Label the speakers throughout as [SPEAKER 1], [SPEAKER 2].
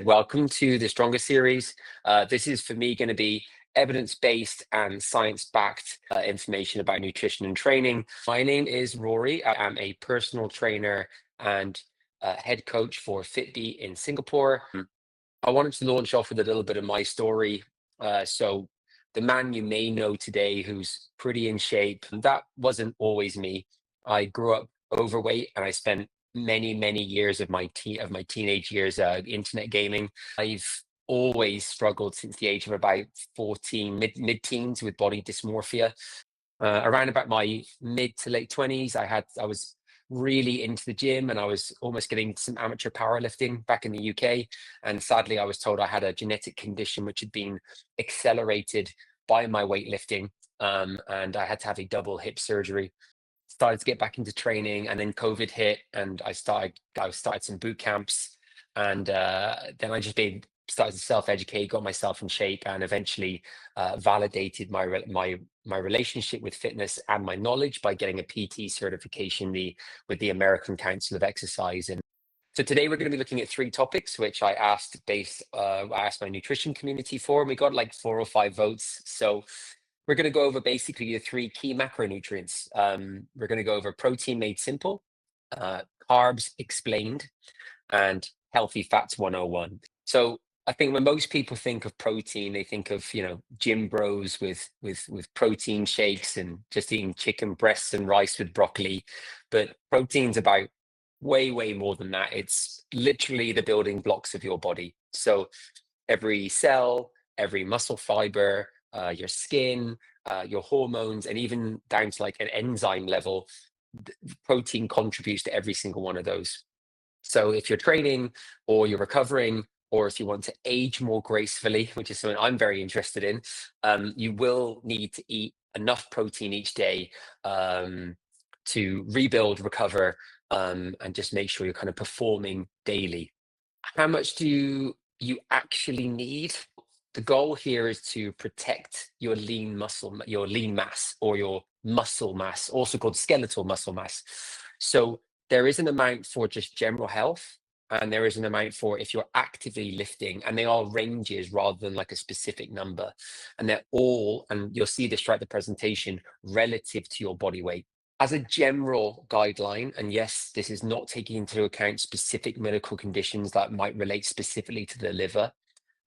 [SPEAKER 1] Welcome to the Stronger series. This is for me going to be evidence-based and science-backed information about nutrition and training. My name is Rory. I am a personal trainer and head coach for Fitbee in Singapore. I wanted to launch off with a little bit of my story. So the man you may know today who's pretty in shape, that wasn't always me. I grew up overweight and I spent many years of my teenage years internet gaming. I've always struggled since the age of about 14, mid-teens with body dysmorphia. Around about my mid to late 20s, I was really into the gym and I was almost getting some amateur powerlifting back in the UK. And sadly, I was told I had a genetic condition which had been accelerated by my weightlifting. And I had to have a double hip surgery. Started to get back into training, and then COVID hit, and I started some boot camps, and then I just started to self-educate, got myself in shape, and eventually validated my relationship with fitness and my knowledge by getting a PT certification with the American Council of Exercise. And so today we're going to be looking at three topics, which I asked my nutrition community for, and we got like 4 or 5 votes. So we're going to go over basically the three key macronutrients. We're going to go over protein made simple, carbs explained, and healthy fats 101. So I think when most people think of protein, they think of, gym bros with protein shakes and just eating chicken breasts and rice with broccoli. But protein's about way more than that. It's literally the building blocks of your body. So every cell, every muscle fiber, your skin, your hormones, and even down to like an enzyme level, protein contributes to every single one of those. So if you're training or you're recovering, or if you want to age more gracefully, which is something I'm very interested in, you will need to eat enough protein each day to rebuild, recover, and just make sure you're kind of performing daily. How much do you actually need? The goal here is to protect your your lean mass, or your muscle mass, also called skeletal muscle mass. So there is an amount for just general health, and there is an amount for if you're actively lifting, and they are ranges rather than like a specific number. And they're all, and you'll see this throughout the presentation, relative to your body weight. As a general guideline, and yes, this is not taking into account specific medical conditions that might relate specifically to the liver,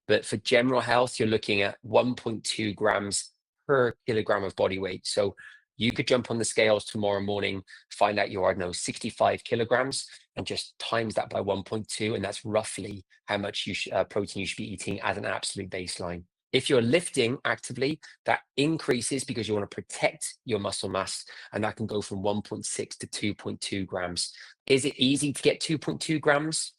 [SPEAKER 1] but for general health, you're looking at 1.2 grams per kilogram of body weight. So you could jump on the scales tomorrow morning, find out you are, 65 kilograms, and just times that by 1.2, and that's roughly how much protein you should be eating as an absolute baseline. If you're lifting actively, that increases because you want to protect your muscle mass, and that can go from 1.6 to 2.2 grams. Is it easy to get 2.2 grams?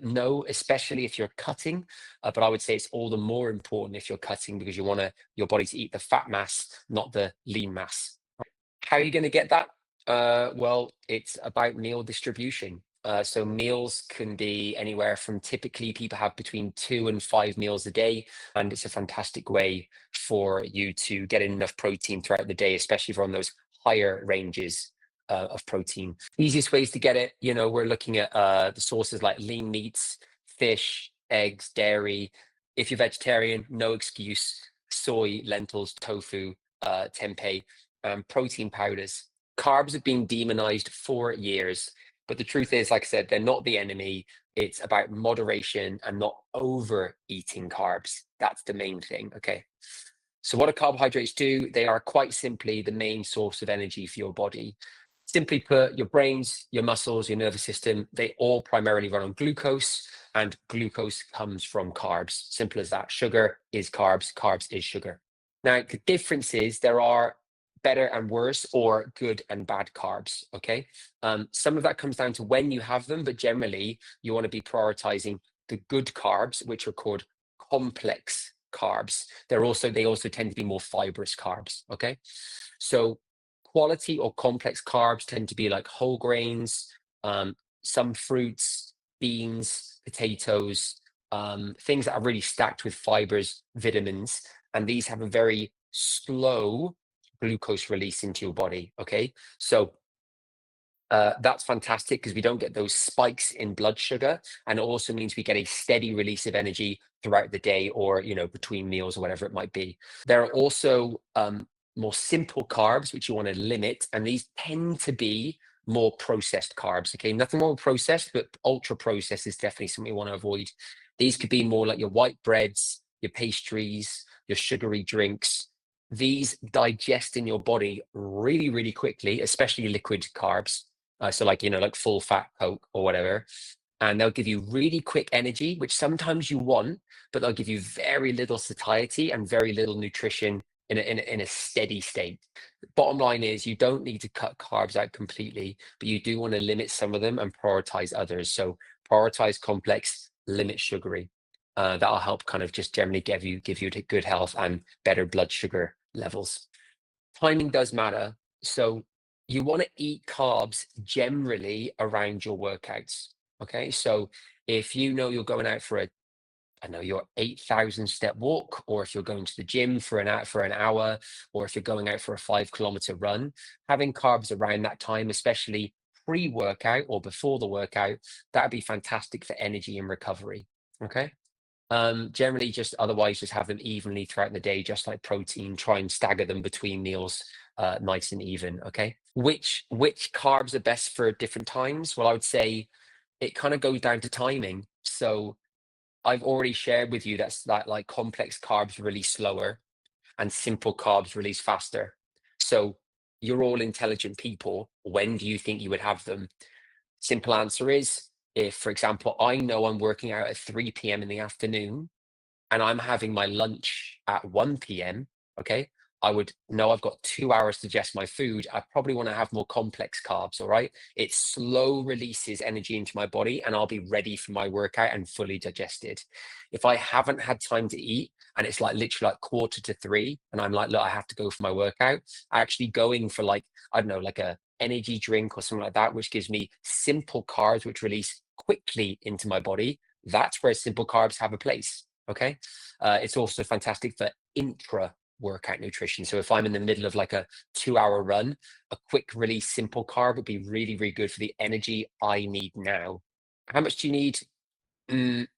[SPEAKER 1] No, especially if you're cutting, but I would say it's all the more important if you're cutting, because you want your body to eat the fat mass, not the lean mass. How are you going to get that? Well, it's about meal distribution. So meals can be anywhere from, typically people have between 2 and 5 meals a day, and it's a fantastic way for you to get enough protein throughout the day, especially from those higher ranges of protein. Easiest ways to get it, we're looking at the sources like lean meats, fish, eggs, dairy. If you're vegetarian, no excuse. Soy, lentils, tofu, tempeh, protein powders. Carbs have been demonized for years, but the truth is, like I said, they're not the enemy. It's about moderation and not overeating carbs. That's the main thing. Okay. So what do carbohydrates do? They are quite simply the main source of energy for your body. Simply put, your brains, your muscles, your nervous system, they all primarily run on glucose, and glucose comes from carbs. Simple as that. Sugar is carbs, carbs is sugar. Now, the difference is there are better and worse, or good and bad carbs, okay? Some of that comes down to when you have them, but generally you want to be prioritizing the good carbs, which are called complex carbs. They also tend to be more fibrous carbs, okay? So quality or complex carbs tend to be like whole grains, some fruits, beans, potatoes, things that are really stacked with fibers, vitamins, and these have a very slow glucose release into your body. Okay, so That's fantastic because we don't get those spikes in blood sugar, and it also means we get a steady release of energy throughout the day, or between meals or whatever it might be. There are also more simple carbs which you want to limit, and these tend to be more processed carbs. Okay, nothing more processed, but ultra processed is definitely something you want to avoid. These could be more like your white breads, your pastries, your sugary drinks. These digest in your body really, really quickly, especially liquid carbs. So like full fat Coke or whatever. And they'll give you really quick energy, which sometimes you want, but they'll give you very little satiety and very little nutrition in a steady state. Bottom line is you don't need to cut carbs out completely, but you do want to limit some of them and prioritize others. So prioritize complex, limit sugary. That'll help kind of just generally give you good health and better blood sugar levels. Timing does matter. So you want to eat carbs generally around your workouts. Okay. So if you know you're going out for your 8,000 step walk, or if you're going to the gym for an hour, or if you're going out for a 5 kilometer run, having carbs around that time, especially pre-workout or before the workout, that'd be fantastic for energy and recovery. Okay. Generally, just otherwise, just have them evenly throughout the day, just like protein. Try and stagger them between meals, nice and even. Okay. Which carbs are best for different times? Well, I would say it kind of goes down to timing. So I've already shared with you that like complex carbs release slower and simple carbs release faster. So you're all intelligent people. When do you think you would have them? Simple answer is, if, for example, I know I'm working out at 3 p.m. in the afternoon and I'm having my lunch at 1 p.m., okay, I would know I've got 2 hours to digest my food. I probably want to have more complex carbs, all right? It slow releases energy into my body and I'll be ready for my workout and fully digested. If I haven't had time to eat and it's like literally like 2:45 and I'm like, look, I have to go for my workout, actually going for like, I don't know, like a energy drink or something like that, which gives me simple carbs, which release quickly into my body. That's where simple carbs have a place. Okay. It's also fantastic for intra workout nutrition. So if I'm in the middle of like a 2 hour run, a quick release simple carb would be really, really good for the energy I need now. How much do you need?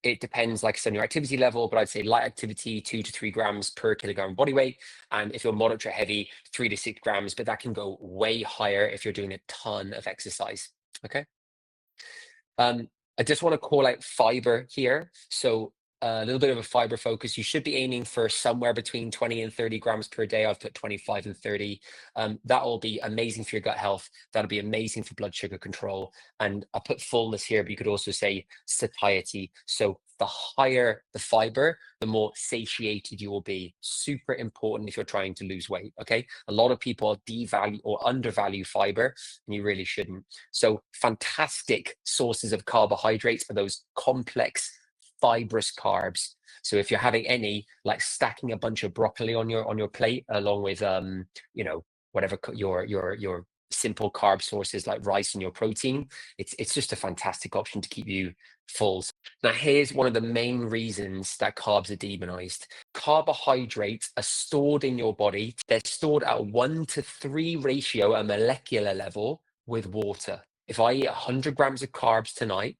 [SPEAKER 1] It depends, like I said, on your activity level, but I'd say light activity, 2 to 3 grams per kilogram body weight. And if you're moderate or heavy, 3 to 6 grams, but that can go way higher if you're doing a ton of exercise. Okay. Um, I just want to call out fiber here. So a little bit of a fiber focus. You should be aiming for somewhere between 20 and 30 grams per day. I've put 25 and 30. That will be amazing for your gut health. That'll be amazing for blood sugar control. And I put fullness here, but you could also say satiety. So the higher the fiber, the more satiated you will be. Super important if you're trying to lose weight. Okay. A lot of people devalue or undervalue fiber, and you really shouldn't. So fantastic sources of carbohydrates are those complex fibrous carbs. So if you're having any, like stacking a bunch of broccoli on your plate along with whatever your simple carb sources like rice and your protein, it's just a fantastic option to keep you full. Now here's one of the main reasons that carbs are demonized. Carbohydrates are stored in your body. They're stored at a 1:3 ratio at molecular level with water. If I eat 100 grams of carbs tonight,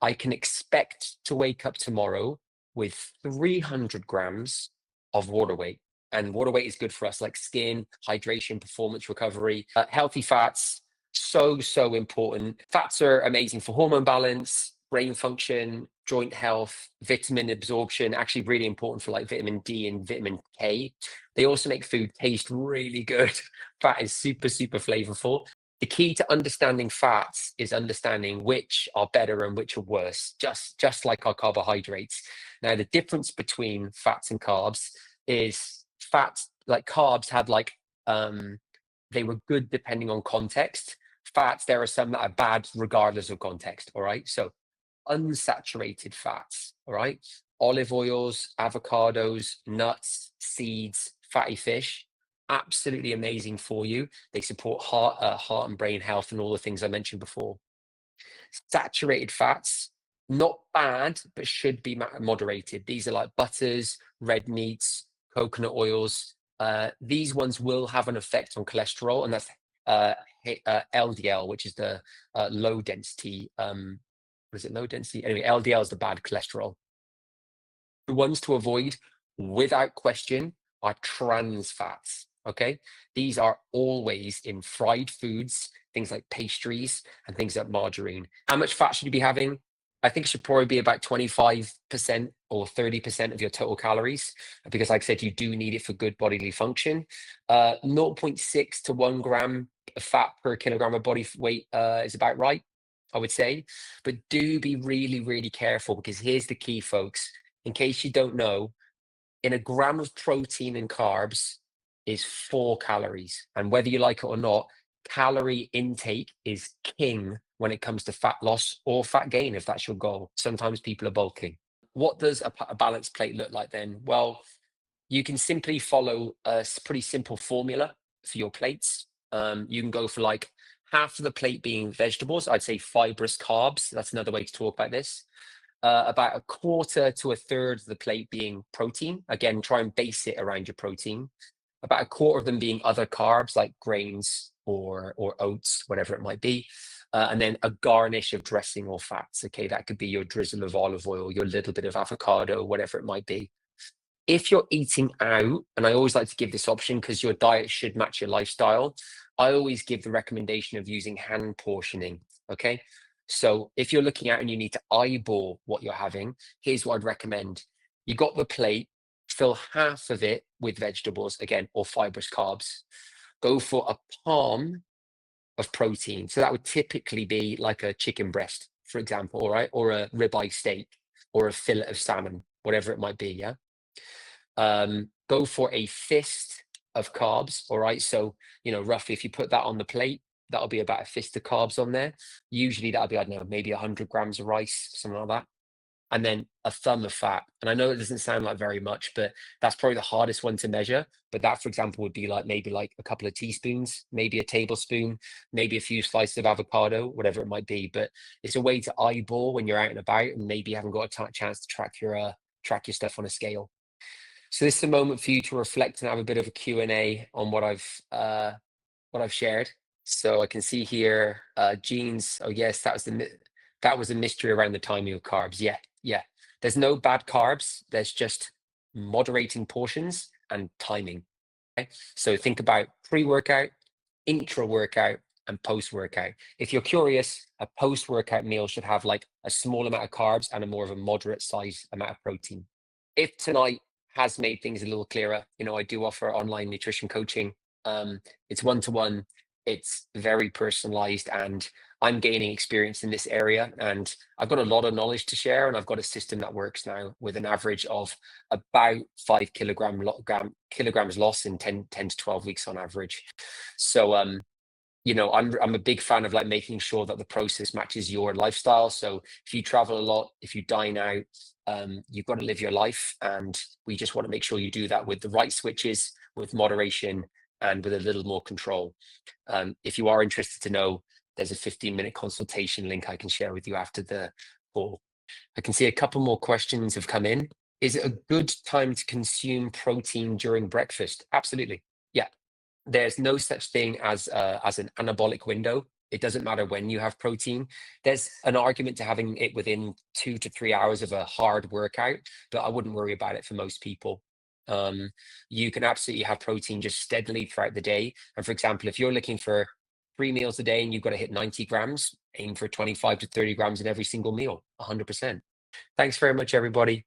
[SPEAKER 1] I can expect to wake up tomorrow with 300 grams of water weight. And water weight is good for us, like skin, hydration, performance recovery. Healthy fats, so important. Fats are amazing for hormone balance, brain function, joint health, vitamin absorption, actually really important for like vitamin D and vitamin K. They also make food taste really good. Fat is super, super flavorful. The key to understanding fats is understanding which are better and which are worse, just like our carbohydrates. Now, the difference between fats and carbs is fats, like carbs, had like they were good depending on context. Fats, there are some that are bad regardless of context. All right. So unsaturated fats, all right? Olive oils, avocados, nuts, seeds, fatty fish, absolutely amazing for you. They support heart and brain health and all the things I mentioned before. Saturated fats, not bad, but should be moderated. These are like butters, red meats, coconut oils. These ones will have an effect on cholesterol, and that's LDL, which is the low density. What is it? Low density. Anyway, LDL is the bad cholesterol. The ones to avoid, without question, are trans fats. Okay, these are always in fried foods, things like pastries and things like margarine. How much fat should you be having? I think it should probably be about 25% or 30% of your total calories, because, like I said, you do need it for good bodily function. 0.6 to 1 gram of fat per kilogram of body weight is about right, I would say. But do be really, really careful, because here's the key, folks. In case you don't know, in a gram of protein and carbs is 4 calories. And whether you like it or not, calorie intake is king when it comes to fat loss or fat gain, if that's your goal. Sometimes people are bulking. What does a balanced plate look like then? Well, you can simply follow a pretty simple formula for your plates. You can go for like half of the plate being vegetables. I'd say fibrous carbs. That's another way to talk about this. About a quarter to a third of the plate being protein. Again, try and base it around your protein. About a quarter of them being other carbs like grains or oats, whatever it might be. And then a garnish of dressing or fats. Okay, that could be your drizzle of olive oil, your little bit of avocado, whatever it might be. If you're eating out, and I always like to give this option because your diet should match your lifestyle, I always give the recommendation of using hand portioning. Okay. So if you're looking out and you need to eyeball what you're having, here's what I'd recommend. You got the plate, fill half of it with vegetables, again, or fibrous carbs. Go for a palm of protein. So that would typically be like a chicken breast, for example, all right, or a ribeye steak, or a fillet of salmon, whatever it might be. Yeah. Go for a fist of carbs. All right. So, roughly if you put that on the plate, that'll be about a fist of carbs on there. Usually that'll be, I don't know, maybe 100 grams of rice, something like that. And then a thumb of fat. And I know it doesn't sound like very much, but that's probably the hardest one to measure. But that, for example, would be like maybe like a couple of teaspoons, maybe a tablespoon, maybe a few slices of avocado, whatever it might be. But it's a way to eyeball when you're out and about, and maybe you haven't got a chance to track your stuff on a scale. So this is a moment for you to reflect and have a bit of a Q&A on what I've shared. So I can see here, Jeans. Oh yes, that was a mystery around the timing of carbs. Yeah. There's no bad carbs. There's just moderating portions and timing. Okay? So think about pre-workout, intra-workout, and post-workout. If you're curious, a post-workout meal should have like a small amount of carbs and a more of a moderate size amount of protein. If tonight has made things a little clearer, I do offer online nutrition coaching. It's one-to-one. It's very personalized, and I'm gaining experience in this area, and I've got a lot of knowledge to share, and I've got a system that works now with an average of about 5 kilograms loss in 10 to 12 weeks on average. So I'm a big fan of like making sure that the process matches your lifestyle. So if you travel a lot, if you dine out, you've got to live your life, and we just want to make sure you do that with the right switches, with moderation, and with a little more control. If you are interested to know, there's a 15-minute consultation link I can share with you after the call. I can see a couple more questions have come in. Is it a good time to consume protein during breakfast? Absolutely. Yeah. There's no such thing as an anabolic window. It doesn't matter when you have protein. There's an argument to having it within 2 to 3 hours of a hard workout, but I wouldn't worry about it for most people. You can absolutely have protein just steadily throughout the day. And for example, if you're looking for 3 meals a day and you've got to hit 90 grams, aim for 25 to 30 grams in every single meal, 100%. Thanks very much, everybody.